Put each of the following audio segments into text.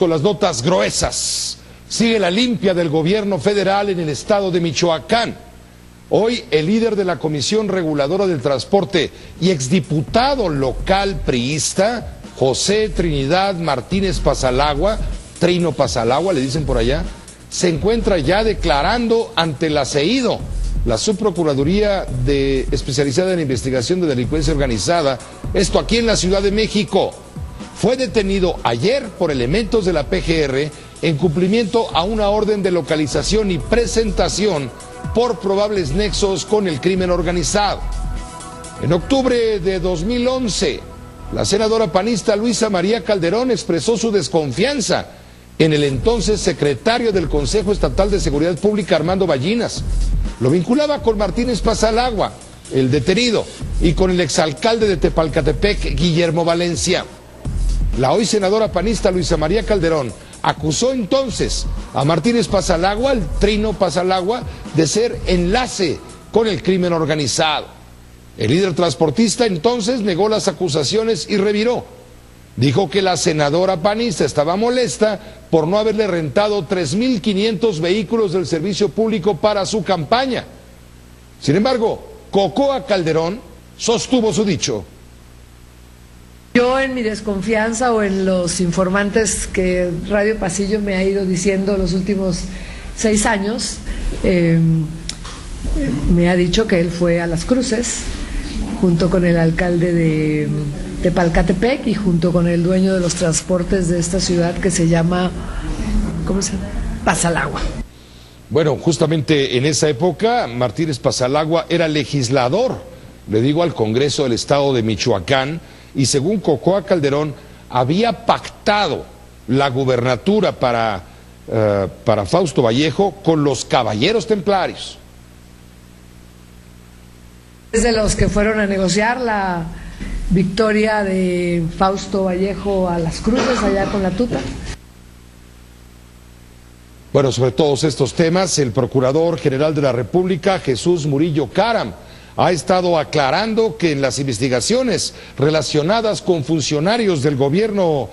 con las notas gruesas. Sigue la limpia del gobierno federal en el estado de Michoacán. Hoy el líder de la Comisión Reguladora del Transporte y exdiputado local priista, José Trinidad Martínez Pasalagua, Trino Pasalagua le dicen por allá, se encuentra ya declarando ante la CEIDO, la Subprocuraduría especializada en investigación de delincuencia organizada, esto aquí en la Ciudad de México. Fue detenido ayer por elementos de la PGR en cumplimiento a una orden de localización y presentación por probables nexos con el crimen organizado. En octubre de 2011, la senadora panista Luisa María Calderón expresó su desconfianza en el entonces secretario del Consejo Estatal de Seguridad Pública, Armando Ballinas. Lo vinculaba con Martínez Pasalagua, el detenido, y con el exalcalde de Tepalcatepec, Guillermo Valencia. La hoy senadora panista Luisa María Calderón acusó entonces a Martínez Pasalagua, el Trino Pasalagua, de ser enlace con el crimen organizado. El líder transportista entonces negó las acusaciones y reviró. Dijo que la senadora panista estaba molesta por no haberle rentado 3.500 vehículos del servicio público para su campaña. Sin embargo, Cocoa Calderón sostuvo su dicho. Yo en mi desconfianza o en los informantes que Radio Pasillo me ha ido diciendo los últimos 6 años, me ha dicho que él fue a Las Cruces junto con el alcalde de Tepalcatepec y junto con el dueño de los transportes de esta ciudad que se llama, ¿cómo se llama? Pasalagua. Bueno, justamente en esa época Martínez Pasalagua era legislador, le digo, al Congreso del Estado de Michoacán, y según Cocoa Calderón había pactado la gubernatura para Fausto Vallejo con los caballeros templarios. Es de los que fueron a negociar la victoria de Fausto Vallejo a Las Cruces, allá con la tuta. Bueno, sobre todos estos temas, el Procurador General de la República, Jesús Murillo Caram, ha estado aclarando que en las investigaciones relacionadas con funcionarios del gobierno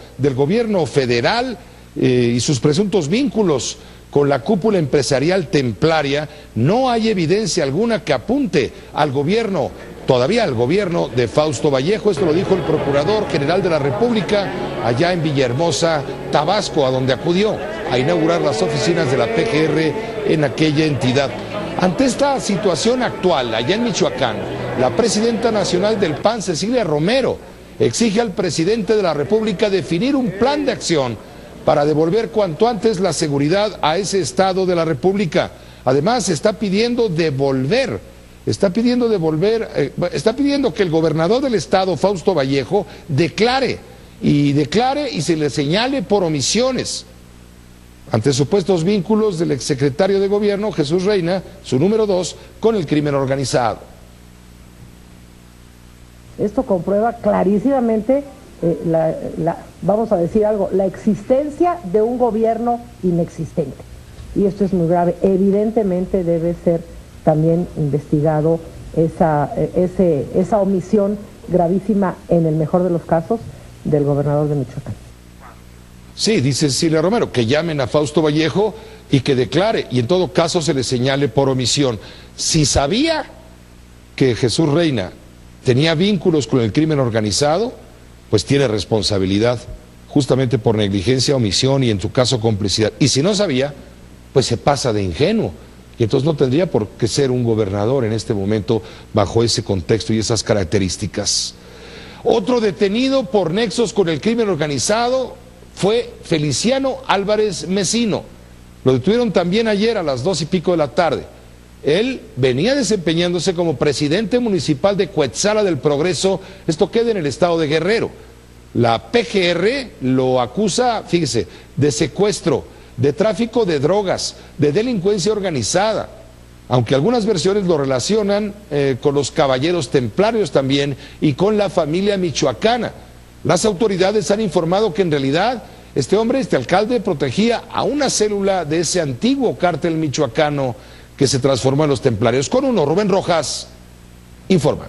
federal y sus presuntos vínculos con la cúpula empresarial templaria, no hay evidencia alguna que apunte al gobierno, todavía al gobierno de Fausto Vallejo. Esto lo dijo el Procurador General de la República allá en Villahermosa, Tabasco, a donde acudió a inaugurar las oficinas de la PGR en aquella entidad. Ante esta situación actual, allá en Michoacán, la presidenta nacional del PAN, Cecilia Romero, exige al presidente de la República definir un plan de acción para devolver cuanto antes la seguridad a ese estado de la República. Además, está pidiendo que el gobernador del estado, Fausto Vallejo, declare y se le señale por omisiones ante supuestos vínculos del exsecretario de Gobierno, Jesús Reina, su número 2, con el crimen organizado. Esto comprueba clarísimamente, vamos a decir algo, la existencia de un gobierno inexistente. Y esto es muy grave. Evidentemente debe ser también investigado esa omisión gravísima, en el mejor de los casos, del gobernador de Michoacán. Sí, dice Cecilia Romero, que llamen a Fausto Vallejo y que declare, y en todo caso se le señale por omisión. Si sabía que Jesús Reina tenía vínculos con el crimen organizado, pues tiene responsabilidad, justamente por negligencia, omisión y en su caso complicidad. Y si no sabía, pues se pasa de ingenuo, y entonces no tendría por qué ser un gobernador en este momento bajo ese contexto y esas características. Otro detenido por nexos con el crimen organizado fue Feliciano Álvarez Mesino. Lo detuvieron también ayer a las 2:00 de la tarde. Él venía desempeñándose como presidente municipal de Cuetzala del Progreso, esto queda en el estado de Guerrero. La PGR lo acusa, fíjese, de secuestro, de tráfico de drogas, de delincuencia organizada, aunque algunas versiones lo relacionan con los caballeros templarios también y con la familia michoacana. Las autoridades han informado que en realidad este alcalde, protegía a una célula de ese antiguo cártel michoacano que se transformó en los templarios. Con uno, Rubén Rojas informa.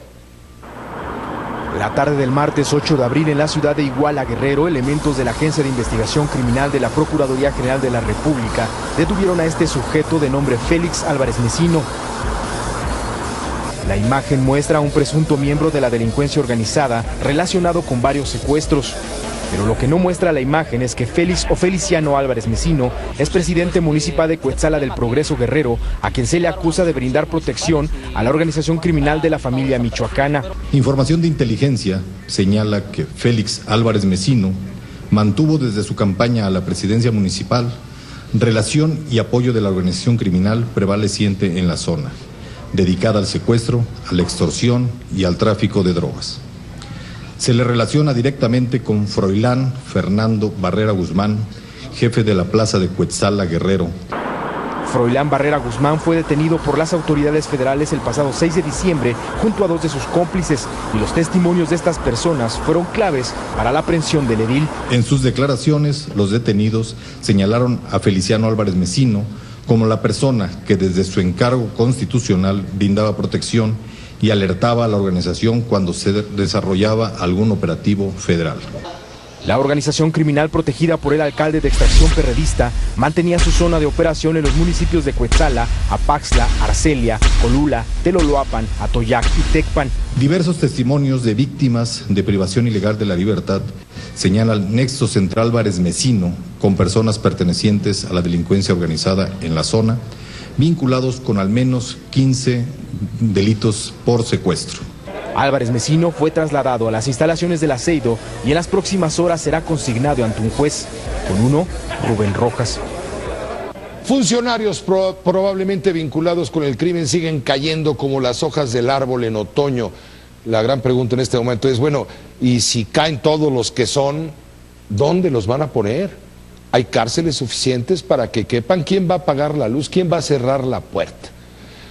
La tarde del martes 8 de abril en la ciudad de Iguala, Guerrero, elementos de la Agencia de Investigación Criminal de la Procuraduría General de la República detuvieron a este sujeto de nombre Félix Álvarez Mesino. La imagen muestra a un presunto miembro de la delincuencia organizada relacionado con varios secuestros. Pero lo que no muestra la imagen es que Félix o Feliciano Álvarez Mesino es presidente municipal de Cuetzala del Progreso, Guerrero, a quien se le acusa de brindar protección a la organización criminal de la familia michoacana. Información de inteligencia señala que Félix Álvarez Mesino mantuvo desde su campaña a la presidencia municipal relación y apoyo de la organización criminal prevaleciente en la zona, dedicada al secuestro, a la extorsión y al tráfico de drogas. Se le relaciona directamente con Froilán Fernando Barrera Guzmán, jefe de la plaza de Cuetzala, Guerrero. Froilán Barrera Guzmán fue detenido por las autoridades federales el pasado 6 de diciembre junto a 2 de sus cómplices, y los testimonios de estas personas fueron claves para la aprehensión del edil. En sus declaraciones, los detenidos señalaron a Feliciano Álvarez Mesino como la persona que desde su encargo constitucional brindaba protección y alertaba a la organización cuando se desarrollaba algún operativo federal. La organización criminal protegida por el alcalde de extracción perredista mantenía su zona de operación en los municipios de Cuetzala, Apaxla, Arcelia, Colula, Teloloapan, Atoyac y Tecpan. Diversos testimonios de víctimas de privación ilegal de la libertad señalan nexo central Álvarez Mesino con personas pertenecientes a la delincuencia organizada en la zona, vinculados con al menos 15 delitos por secuestro. Álvarez Mesino fue trasladado a las instalaciones del Aceido y en las próximas horas será consignado ante un juez. Con uno, Rubén Rojas. Funcionarios probablemente vinculados con el crimen siguen cayendo como las hojas del árbol en otoño. La gran pregunta en este momento es, bueno, ¿y si caen todos los que son, dónde los van a poner? ¿Hay cárceles suficientes para que quepan? ¿Quién va a apagar la luz? ¿Quién va a cerrar la puerta?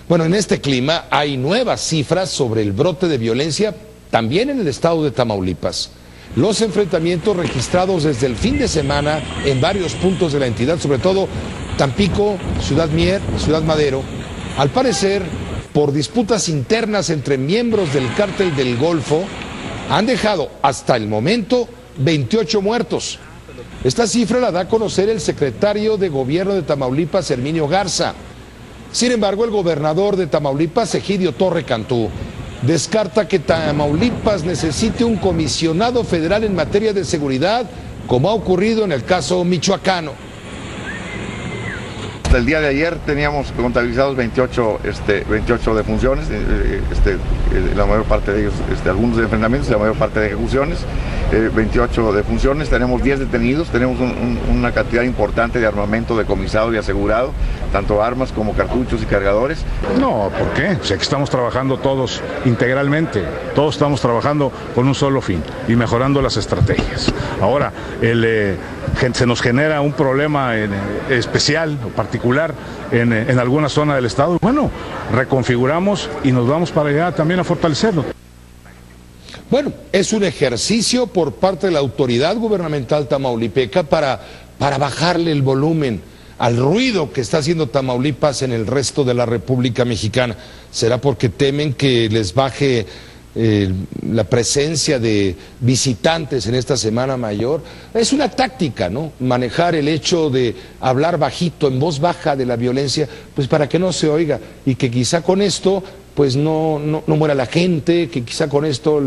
Bueno, en este clima hay nuevas cifras sobre el brote de violencia también en el estado de Tamaulipas. Los enfrentamientos registrados desde el fin de semana en varios puntos de la entidad, sobre todo Tampico, Ciudad Mier, Ciudad Madero, al parecer por disputas internas entre miembros del cártel del Golfo, han dejado hasta el momento 28 muertos. Esta cifra la da a conocer el secretario de Gobierno de Tamaulipas, Herminio Garza. Sin embargo, el gobernador de Tamaulipas, Egidio Torre Cantú, descarta que Tamaulipas necesite un comisionado federal en materia de seguridad, como ha ocurrido en el caso michoacano. Hasta el día de ayer teníamos contabilizados 28 defunciones, la mayor parte de ellos, algunos de enfrentamientos y la mayor parte de ejecuciones. 28 defunciones, tenemos 10 detenidos, tenemos una cantidad importante de armamento decomisado y asegurado, tanto armas como cartuchos y cargadores. No, ¿por qué? O sea, que estamos trabajando todos integralmente, todos estamos trabajando con un solo fin y mejorando las estrategias. Ahora, se nos genera un problema especial o particular en alguna zona del estado. Bueno, reconfiguramos y nos vamos para allá también a fortalecerlo. Bueno, es un ejercicio por parte de la autoridad gubernamental tamaulipeca para bajarle el volumen al ruido que está haciendo Tamaulipas en el resto de la República Mexicana. ¿Será porque temen que les baje la presencia de visitantes en esta Semana Mayor? Es una táctica, ¿no? Manejar el hecho de hablar bajito, en voz baja de la violencia, pues para que no se oiga y que quizá con esto pues no muera la gente, que quizá con esto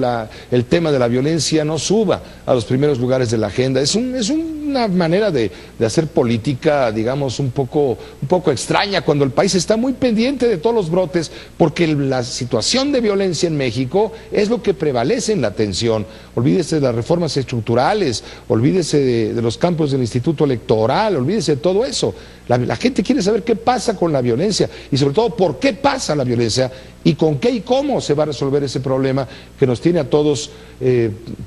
el tema de la violencia no suba a los primeros lugares de la agenda. Es una manera de hacer política, digamos, un poco extraña, cuando el país está muy pendiente de todos los brotes, porque la situación de violencia en México es lo que prevalece en la atención. Olvídese de las reformas estructurales, olvídese de los campos del Instituto Electoral, olvídese de todo eso. La gente quiere saber qué pasa con la violencia y sobre todo por qué pasa la violencia y con qué y cómo se va a resolver ese problema que nos tiene a todos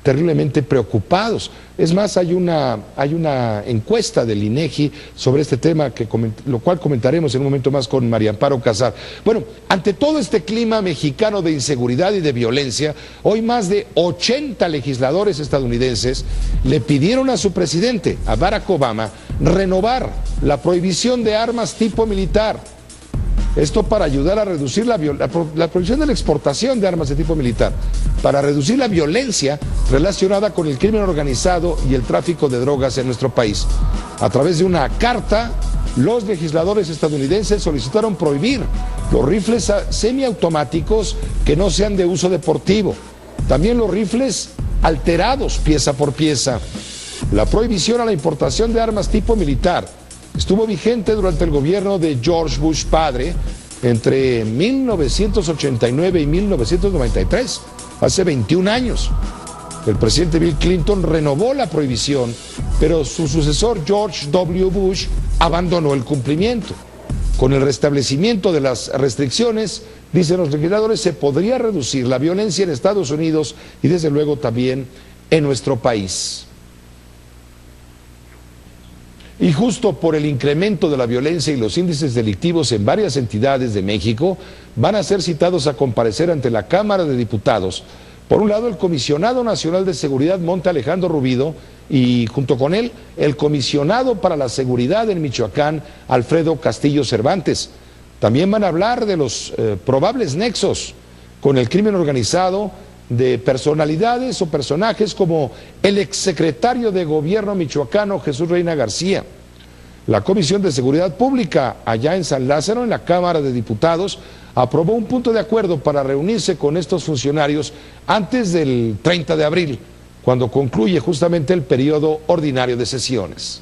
terriblemente preocupados. Es más, hay una encuesta del INEGI sobre este tema, lo cual comentaremos en un momento más con María Amparo Casar. Bueno, ante todo este clima mexicano de inseguridad y de violencia, hoy más de 80 legisladores estadounidenses le pidieron a su presidente, a Barack Obama, renovar la prohibición de armas tipo militar. Esto para ayudar a reducir la prohibición de la exportación de armas de tipo militar, para reducir la violencia relacionada con el crimen organizado y el tráfico de drogas en nuestro país. A través de una carta, los legisladores estadounidenses solicitaron prohibir los rifles semiautomáticos que no sean de uso deportivo. También los rifles alterados pieza por pieza. La prohibición a la importación de armas tipo militar estuvo vigente durante el gobierno de George Bush padre entre 1989 y 1993, hace 21 años. El presidente Bill Clinton renovó la prohibición, pero su sucesor George W. Bush abandonó el cumplimiento. Con el restablecimiento de las restricciones, dicen los legisladores, se podría reducir la violencia en Estados Unidos y desde luego también en nuestro país. Y justo por el incremento de la violencia y los índices delictivos en varias entidades de México, van a ser citados a comparecer ante la Cámara de Diputados. Por un lado, el Comisionado Nacional de Seguridad, Monte Alejandro Rubido, y junto con él, el Comisionado para la Seguridad en Michoacán, Alfredo Castillo Cervantes. También van a hablar de los probables nexos con el crimen organizado de personalidades o personajes como el exsecretario de Gobierno michoacano Jesús Reina García. La Comisión de Seguridad Pública, allá en San Lázaro, en la Cámara de Diputados, aprobó un punto de acuerdo para reunirse con estos funcionarios antes del 30 de abril, cuando concluye justamente el periodo ordinario de sesiones.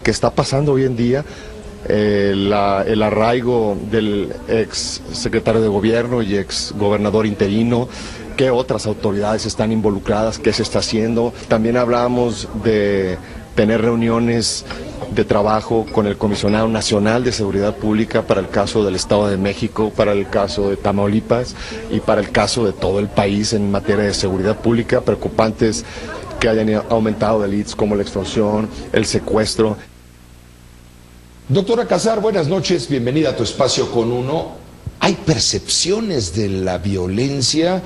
¿Qué está pasando hoy en día? El arraigo del ex secretario de Gobierno y ex gobernador interino, qué otras autoridades están involucradas, qué se está haciendo. También hablamos de tener reuniones de trabajo con el Comisionado Nacional de Seguridad Pública para el caso del Estado de México, para el caso de Tamaulipas y para el caso de todo el país en materia de seguridad pública. Preocupantes que hayan aumentado delitos como la extorsión, el secuestro. Doctora Casar, buenas noches, bienvenida a tu espacio con uno. Hay percepciones de la violencia,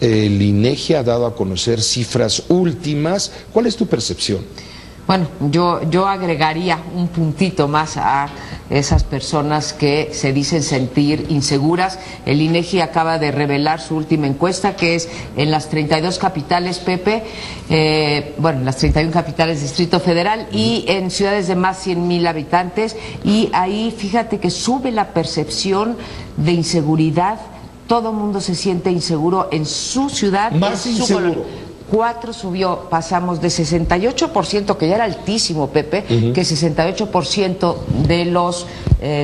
el INEGI ha dado a conocer cifras últimas. ¿Cuál es tu percepción? Bueno, yo agregaría un puntito más a esas personas que se dicen sentir inseguras. El INEGI acaba de revelar su última encuesta, que es en las 32 capitales, Pepe, en las 31 capitales del Distrito Federal y en ciudades de más 100,000 habitantes, y ahí fíjate que sube la percepción de inseguridad. Todo mundo se siente inseguro en su ciudad, más en su inseguro. 4 subió, pasamos de 68%, que ya era altísimo, Pepe, que 68% de los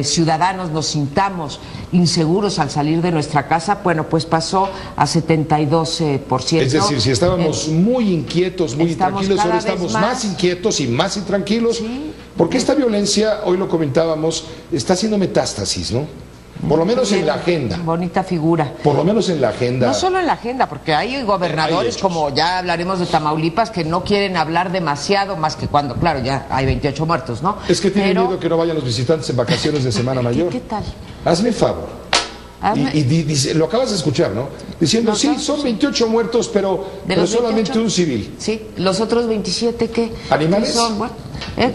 ciudadanos nos sintamos inseguros al salir de nuestra casa. Bueno, pues pasó a 72%. Es decir, si estábamos muy inquietos, muy intranquilos, ahora estamos más inquietos y más intranquilos, sí, porque esta violencia, hoy lo comentábamos, está haciendo metástasis, ¿no? Por lo menos en la agenda. Bonita figura. Por lo menos en la agenda. No solo en la agenda, porque hay gobernadores, como ya hablaremos de Tamaulipas, que no quieren hablar demasiado, más que cuando, claro, ya hay 28 muertos, ¿no? Es que tienen miedo que no vayan los visitantes en vacaciones de Semana Mayor. ¿Qué tal? Hazme favor. Y dice, lo acabas de escuchar, ¿no? Diciendo, sí, son 28 muertos, pero solamente 28, un civil. Sí, los otros 27, ¿qué? ¿Animales? Son, bueno,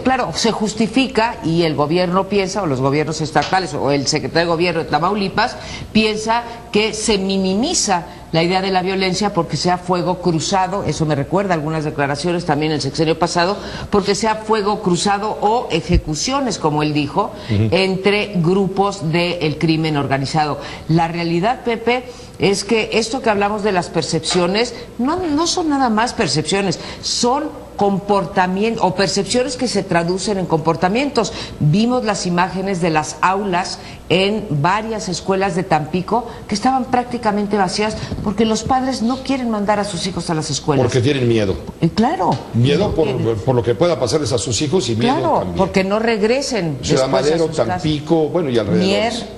claro, se justifica y el gobierno piensa, o los gobiernos estatales, o el secretario de Gobierno de Tamaulipas, piensa que se minimiza la idea de la violencia porque sea fuego cruzado. Eso me recuerda algunas declaraciones también el sexenio pasado, porque sea fuego cruzado o ejecuciones, como él dijo, entre grupos del crimen organizado. La realidad, Pepe, es que esto que hablamos de las percepciones no son nada más percepciones, son comportamientos o percepciones que se traducen en comportamientos. Vimos las imágenes de las aulas en varias escuelas de Tampico que estaban prácticamente vacías porque los padres no quieren mandar a sus hijos a las escuelas. Porque tienen miedo. Claro. Miedo por lo que pueda pasarles a sus hijos y miedo claro, también. Porque no regresen. Ciudad Madero, Tampico, bueno, y alrededor.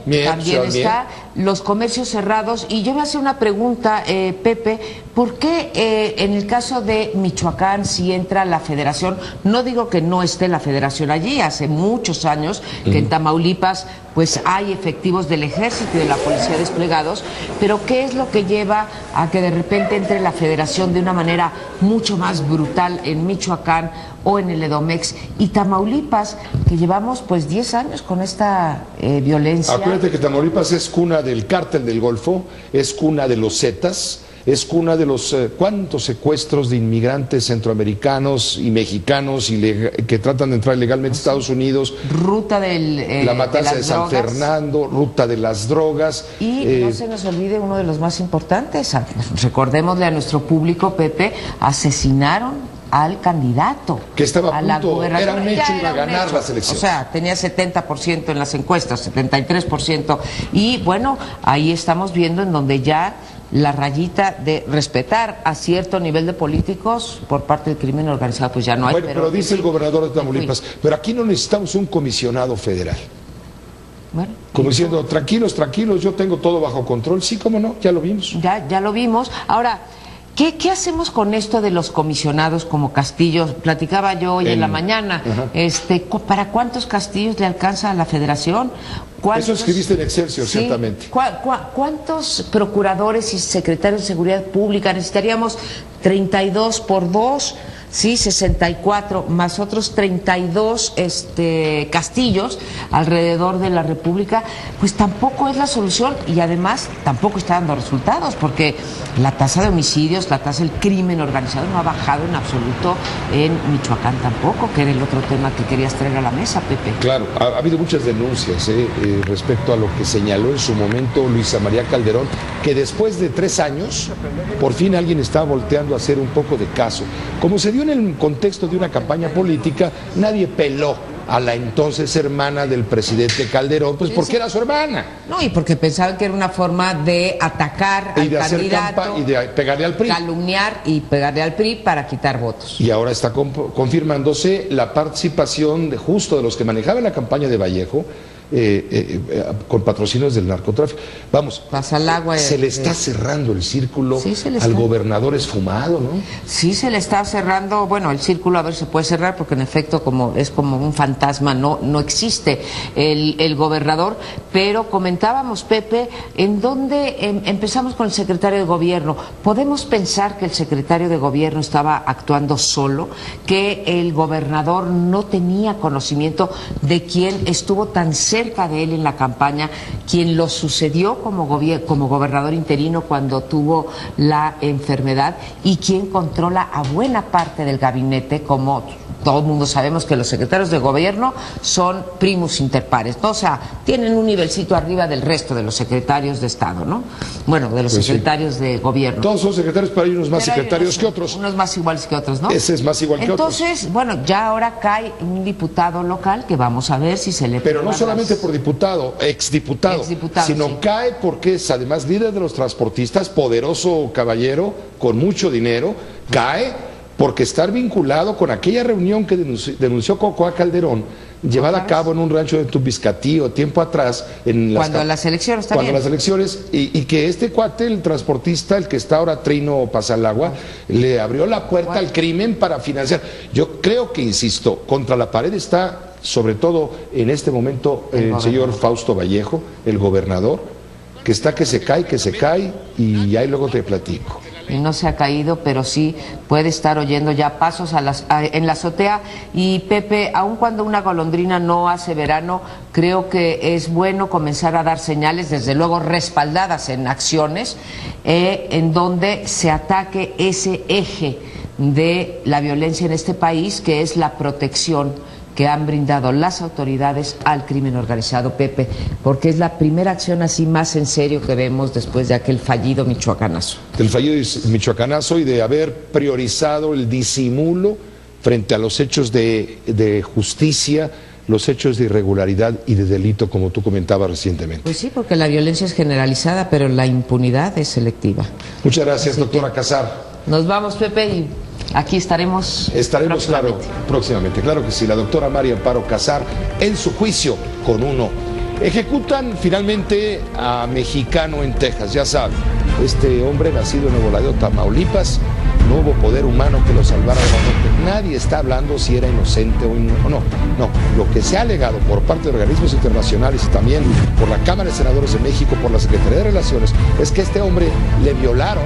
Mier también está, los comercios cerrados. Y yo me hacía una pregunta, Pepe, ¿por qué en el caso de Michoacán sí entra entra la Federación. No digo que no esté la Federación allí, hace muchos años que en Tamaulipas pues hay efectivos del Ejército y de la Policía desplegados, pero ¿qué es lo que lleva a que de repente entre la Federación de una manera mucho más brutal en Michoacán o en el Edomex? Y Tamaulipas, que llevamos pues 10 años con esta violencia. Acuérdate que Tamaulipas es cuna del cártel del Golfo, es cuna de los Zetas, es cuna de los cuántos secuestros de inmigrantes centroamericanos y mexicanos que tratan de entrar ilegalmente a Estados Unidos. Ruta la matanza de San Fernando, ruta de las drogas. Y no se nos olvide uno de los más importantes, recordémosle a nuestro público, Pepe, asesinaron al candidato que estaba a punto, era un hecho, iba a ganar las elecciones. O sea, tenía 70% en las encuestas, 73%. Y bueno, ahí estamos viendo en donde ya la rayita de respetar a cierto nivel de políticos por parte del crimen organizado, pues ya no hay. Bueno, pero dice el gobernador de Tamaulipas, pero aquí no necesitamos un comisionado federal. Bueno, como diciendo, tranquilos, yo tengo todo bajo control. Sí, cómo no, ya lo vimos. Ya lo vimos. Ahora, ¿qué hacemos con esto de los comisionados como Castillo? Platicaba yo hoy en la mañana. ¿Para cuántos Castillos le alcanza a la Federación? Eso escribiste en Excelsior, sí, ciertamente. ¿Cuántos procuradores y secretarios de Seguridad Pública? Necesitaríamos 32 por 2, sí, 64, más otros 32 castillos alrededor de la República. Pues tampoco es la solución y además tampoco está dando resultados, porque la tasa de homicidios, la tasa del crimen organizado no ha bajado en absoluto en Michoacán tampoco, que era el otro tema que querías traer a la mesa, Pepe. Claro, ha habido muchas denuncias respecto a lo que señaló en su momento Luisa María Calderón, que después de 3 años, por fin alguien está volteando a hacer un poco de caso. Como se dio en el contexto de una campaña política, nadie peló a la entonces hermana del presidente Calderón, pues porque era su hermana. No, y porque pensaban que era una forma de atacar al candidato y de pegarle al PRI. Calumniar y pegarle al PRI para quitar votos. Y ahora está confirmándose la participación justo de los que manejaban la campaña de Vallejo, con patrocinios del narcotráfico. Vamos, pasa el agua, se le está cerrando el círculo al gobernador esfumado, ¿no? Sí, se le está cerrando, bueno, el círculo a ver se puede cerrar porque en efecto es como un fantasma, no existe el gobernador, pero comentábamos, Pepe, en donde empezamos con el secretario de gobierno. ¿Podemos pensar que el secretario de gobierno estaba actuando solo, que el gobernador no tenía conocimiento de quién estuvo tan cerca de él en la campaña, quien lo sucedió como gobernador interino cuando tuvo la enfermedad y quien controla a buena parte del gabinete? Como todo el mundo sabemos que los secretarios de gobierno son primus inter pares, ¿no? O sea, tienen un nivelcito arriba del resto de los secretarios de Estado, ¿no? Bueno, de los secretarios de gobierno. Todos son secretarios, pero hay unos más secretarios que otros. Unos más iguales que otros, ¿no? Ese es más igual que otros. Entonces, bueno, ya ahora cae un diputado local que vamos a ver si se le... Pero no solamente por diputado, exdiputado, sino cae porque es además líder de los transportistas, poderoso caballero, con mucho dinero, cae porque estar vinculado con aquella reunión que denunció Cocoa Calderón, llevada a cabo en un rancho de Tubiscatío tiempo atrás, cuando las elecciones también. Cuando las elecciones, y que este cuate, el transportista, el que está ahora Trino Pasalagua, le abrió la puerta al crimen para financiar. Yo creo que, insisto, contra la pared está, sobre todo en este momento, el señor Fausto Vallejo, el gobernador, que está que se cae, y ahí luego te platico. Y no se ha caído, pero sí puede estar oyendo ya pasos en la azotea. Y Pepe, aun cuando una golondrina no hace verano, creo que es bueno comenzar a dar señales, desde luego respaldadas en acciones, en donde se ataque ese eje de la violencia en este país, que es la protección que han brindado las autoridades al crimen organizado, Pepe, porque es la primera acción así más en serio que vemos después de aquel fallido michoacanazo. Del fallido michoacanazo y de haber priorizado el disimulo frente a los hechos de justicia, los hechos de irregularidad y de delito, como tú comentabas recientemente. Pues sí, porque la violencia es generalizada, pero la impunidad es selectiva. Muchas gracias, doctora Casar. Nos vamos, Pepe, y aquí estaremos próximamente. Claro que sí, la doctora María Amparo Casar en su juicio con uno. Ejecutan finalmente a mexicano en Texas, ya saben, este hombre nacido en Nuevo Laredo, Tamaulipas, no hubo poder humano que lo salvara de la muerte. Nadie está hablando si era inocente o no. No, lo que se ha alegado por parte de organismos internacionales y también por la Cámara de Senadores de México, por la Secretaría de Relaciones, es que este hombre le violaron